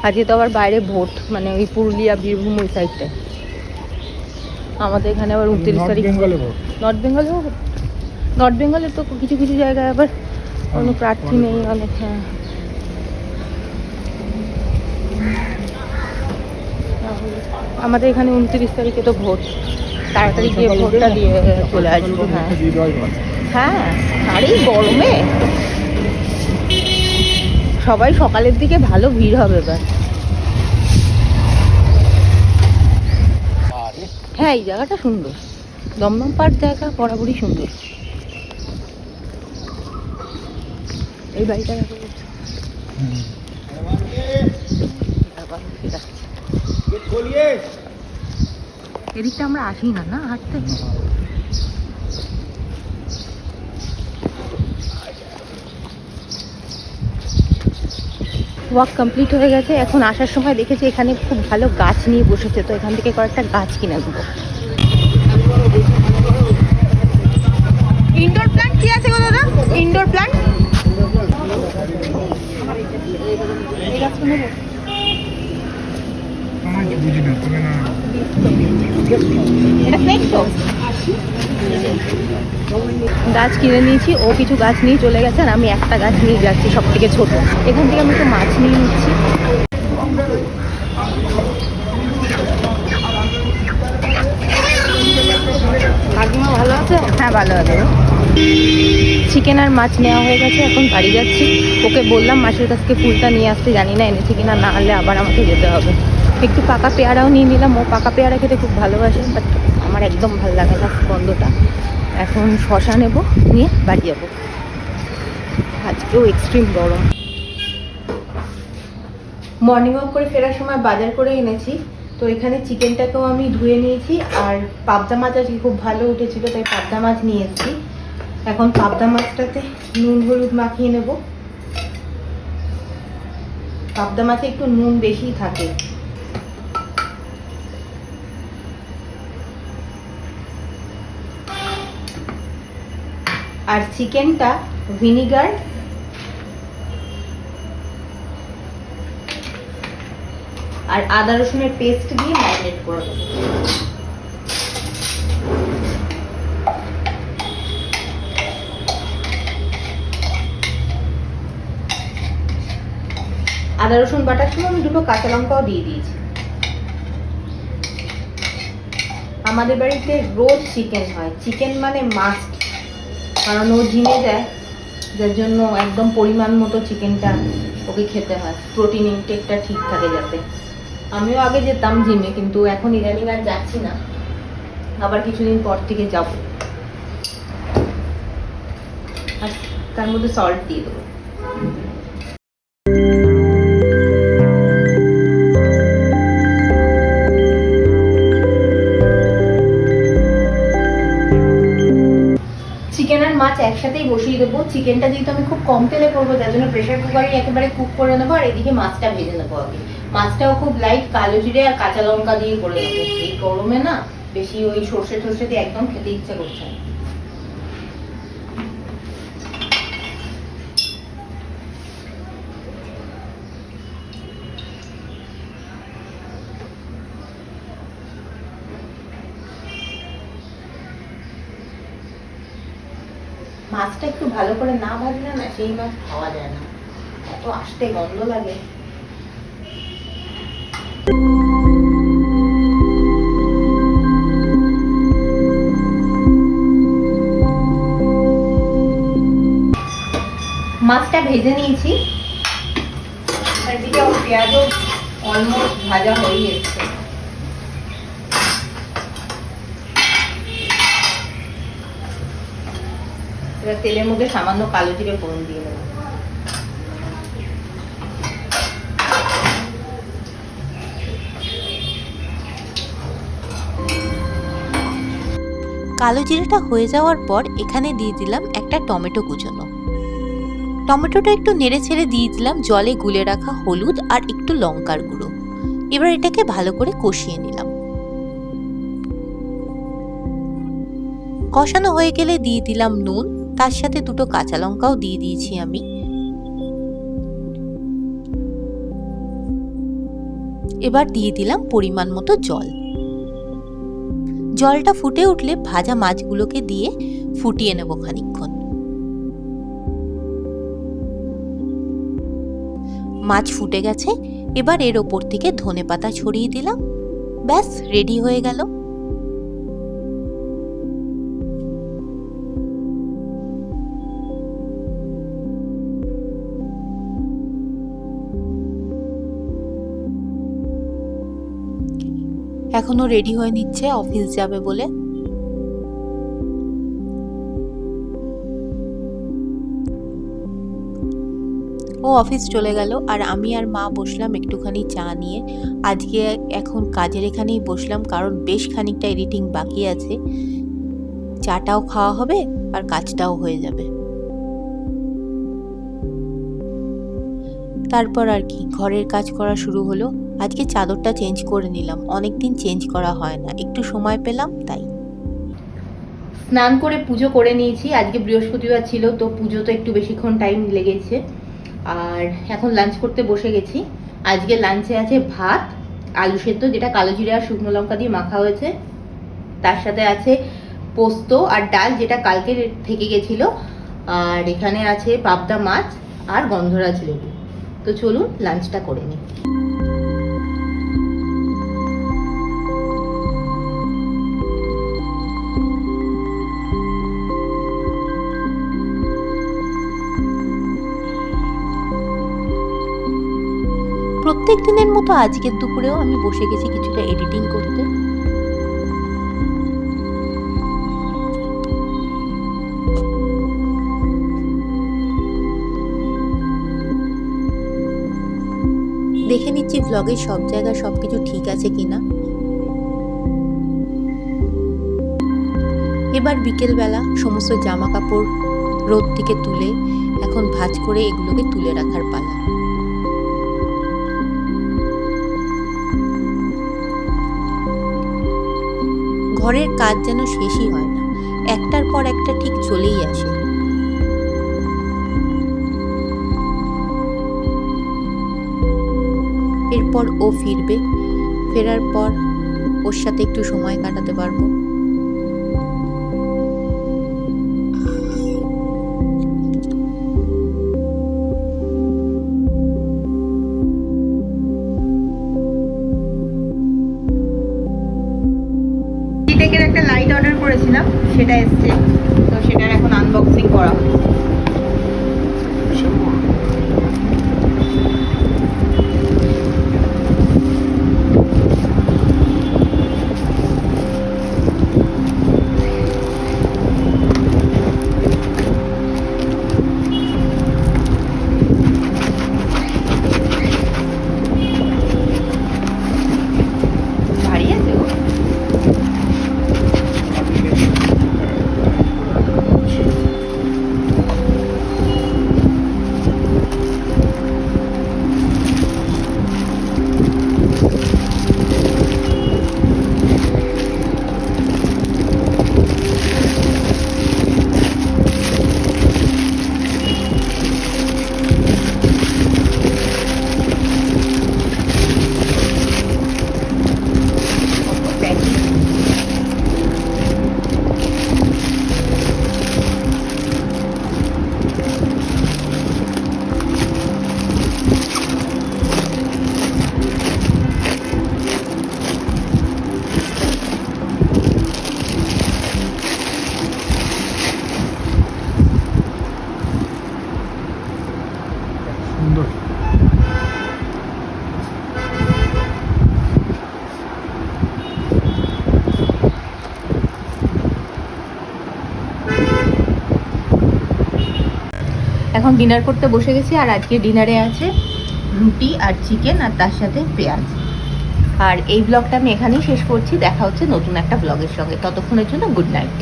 আজকে তো আবার বাইরে ভোট, মানে ওই পুরুলিয়া বীরভূম ওই সাইডটায়। আমাদের এখানে আবার 29 তারিখ নর্থ বেঙ্গলে ভোট। নর্থ বেঙ্গলের তো কিছু কিছু জায়গায় আবার কোনো প্রার্থী নেই অনেক। হ্যাঁ, আমাদের এখানে 29 তারিখে তো ভোট, তাড়াতাড়ি গিয়ে ভোটটা দিয়ে চলে আসবো। হ্যাঁ হ্যাঁ, আর এই গরমে সবাই সকালের দিকে ভালো ভিড় হবে এবার। হ্যাঁ, এই জায়গাটা সুন্দর, দমদম পার্ক জায়গা বরাবরই সুন্দর। এই বাড়িটা দেখো, এদিকটা আমরা আসি না না হাঁটতে। ওয়াক কমপ্লিট হয়ে গেছে। এখন আসার সময় দেখেছি এখানে খুব ভালো গাছ নিয়ে বসেছে, তো এখান থেকে কয়েকটা গাছ কিনে নেবো। ইনডোর প্ল্যান্ট কি আছে গো দাদা? ইনডোর প্ল্যান্ট গাছ কিনে নিয়েছি, ও কিছু গাছ নিয়ে চলে গেছে আর আমি একটা গাছ নিয়ে যাচ্ছি, সব থেকে ছোট। এখান থেকে আমি একটু মাছ নিয়ে নিচ্ছি। কাকিমা ভালো আছে? হ্যাঁ ভালো আছে। চিকেন আর মাছ নেওয়া হয়ে গেছে, এখন বাড়ি যাচ্ছি। ওকে বললাম মাসির কাছ থেকে ফুলটা নিয়ে আসতে, জানি না এনেছি কিনা, না হলে আবার আমাকে যেতে হবে। একটু পাকা পেয়ারাও নিয়ে নিলাম, ও পাকা পেয়ারা খেতে খুব ভালোবাসে, বাট আমার একদম ভালো লাগে না গন্ধটা। এখন শশা নেব, নিয়ে বাড়ি যাবো। আজকেও এক্সট্রিম গরম। মর্নিং ওয়াক করে ফেরার সময় বাজার করে এনেছি, তো এখানে চিকেনটাকেও আমি ধুয়ে নিয়েছি, আর পাবদা মাছ আজকে খুব ভালো উঠেছিল, তাই পাবদা মাছ নিয়ে এসেছি। এখন পাবদা মাছটাতে নুন হলুদ মাখিয়ে নেব। পাবদা মাছে একটু নুন বেশি থাকে। আর চিকেনটা ভিনিগার আর আদা রসুনের পেস্ট দিয়ে ম্যারিনেট করে দেবো। আদা রসুন বাটার সময় আমি দুটো কাঁচা লঙ্কাও দিয়ে দিয়েছি। আমাদের বাড়িতে রোজ চিকেন হয়, চিকেন মানে মাস্ট, কারণ ও জিমে যায়, যার জন্য একদম পরিমাণ মতো চিকেনটা ওকে খেতে হয়, প্রোটিন ইনটেকটা ঠিক থাকে যাতে। আমিও আগে যেতাম জিমে, কিন্তু এখন ইদানিং আর যাচ্ছি না, আবার কিছুদিন পর থেকে যাব। আর তার মধ্যে সল্ট দিয়ে দেবো। চিকেন আর মাছ একসাথেই বসিয়ে দেবো। চিকেনটা যেহেতু আমি খুব কম তেলে করবো, যার জন্য প্রেশার কুকারে একেবারে কুক করে নেবো, আর এদিকে মাছটা ভেজে নেবো আগে। মাছটাও খুব লাইট কালো জিরে আর কাঁচা লঙ্কা দিয়ে করে নেবো। এই গরমে না বেশি ওই সর্ষে টর্ষে দিয়ে একদম খেতে ইচ্ছা করছে না। মাছটা একটু ভালো করে না ভাজলে না সেই মাছ খাওয়া যায় না, এত আস্তে গন্ধ লাগে। মাছটা ভেজে নিয়েছি, এদিকে পেঁয়াজও অলমোস্ট ভাজা হয়ে এসছে। এবার তেলের মধ্যে সামান্য কালো জিরে ফোড়ন দিয়ে দেবো। কালো জিরেটা হয়ে যাওয়ার পর এখানে দিয়ে দিলাম একটা টমেটো কুচোনো। টমেটোটা একটু নেড়ে ছেড়ে দিয়ে দিলাম জলে গুলে রাখা হলুদ আর একটু লঙ্কার গুঁড়ো। এবার এটাকে ভালো করে কষিয়ে নিলাম। কষানো হয়ে গেলে দিয়ে দিলাম নুন, তার সাথে দুটো কাঁচা লঙ্কাও দিয়ে দিয়েছি আমি। এবার দিয়ে দিলাম পরিমাণ মতো জল। জলটা ফুটে উঠলে ভাজা মাছগুলোকে দিয়ে ফুটিয়ে নেব খানিকক্ষণ। মাছ ফুটে গেছে, এবার এর ওপর থেকে ধনেপাতা ছড়িয়ে দিলাম। ব্যাস রেডি হয়ে গেল। এখনো রেডি হয়ে নিচ্ছে অফিস যাবে বলে। ও অফিস চলে গেল আর আমি আর মা বসলাম একটুখানি চা নিয়ে। আজকে এখন কাজের এখানেই বসলাম, কারণ বেশ খানিকটা এডিটিং বাকি আছে। চাটাও খাওয়া হবে আর কাজটাও হয়ে যাবে। তারপর আর কি, ঘরের কাজ করা শুরু হলো। আজকে চাদরটা চেঞ্জ করে নিলাম, অনেকদিন চেঞ্জ করা হয় না, একটু সময় পেলাম তাই। স্নান করে পুজো করে নিয়েছি। আজকে বৃহস্পতিবার ছিল, তো পুজো তো একটু বেশিক্ষণ টাইম লেগেছে। আর এখন লাঞ্চ করতে বসে গেছি। আজকে লাঞ্চে আছে ভাত, আলু সেদ্ধ, যেটা কালো জিরে আর শুকনো লঙ্কা দিয়ে মাখা হয়েছে। তার সাথে আছে পোস্ত আর ডাল, যেটা কালকে থেকে গেছিল। আর এখানে আছে পাবদা মাছ আর গন্ধরাজ লেবু। তো চলুন লাঞ্চটা করে নিই। প্রত্যেক দিনের মতো আজকের দুপুরেও আমি বসে গেছি কিছুটা এডিটিং করতে। দেখে নিচ্ছি ভ্লগের সব জায়গায় সবকিছু ঠিক আছে কিনা। এবার বিকেলবেলা সমস্ত জামা কাপড় রোদ থেকে তুলে এখন ভাঁজ করে এগুলোকে তুলে রাখার পালা। ঘরের কাজ যেন শেষই হয় না, একটার পর একটা ঠিক চলেই আসে। এরপর ও ফিরবে, ফেরার পর ওর সাথে একটু সময় কাটাতে পারবো। টেকের একটা লাইট অর্ডার করেছিলাম, সেটা এসছে, তো সেটার এখন আনবক্সিং করা হচ্ছে। ভারী আছে গো। সুন্দর। এখন ডিনার করতে বসে গেছি। আর আজকে ডিনারে আছে রুটি আর চিকেন, আর তার সাথে পেঁয়াজ। আর এই ব্লগটা আমি এখানেই শেষ করছি। দেখা হচ্ছে নতুন একটা ব্লগের সঙ্গে। ততক্ষণের জন্য গুড নাইট।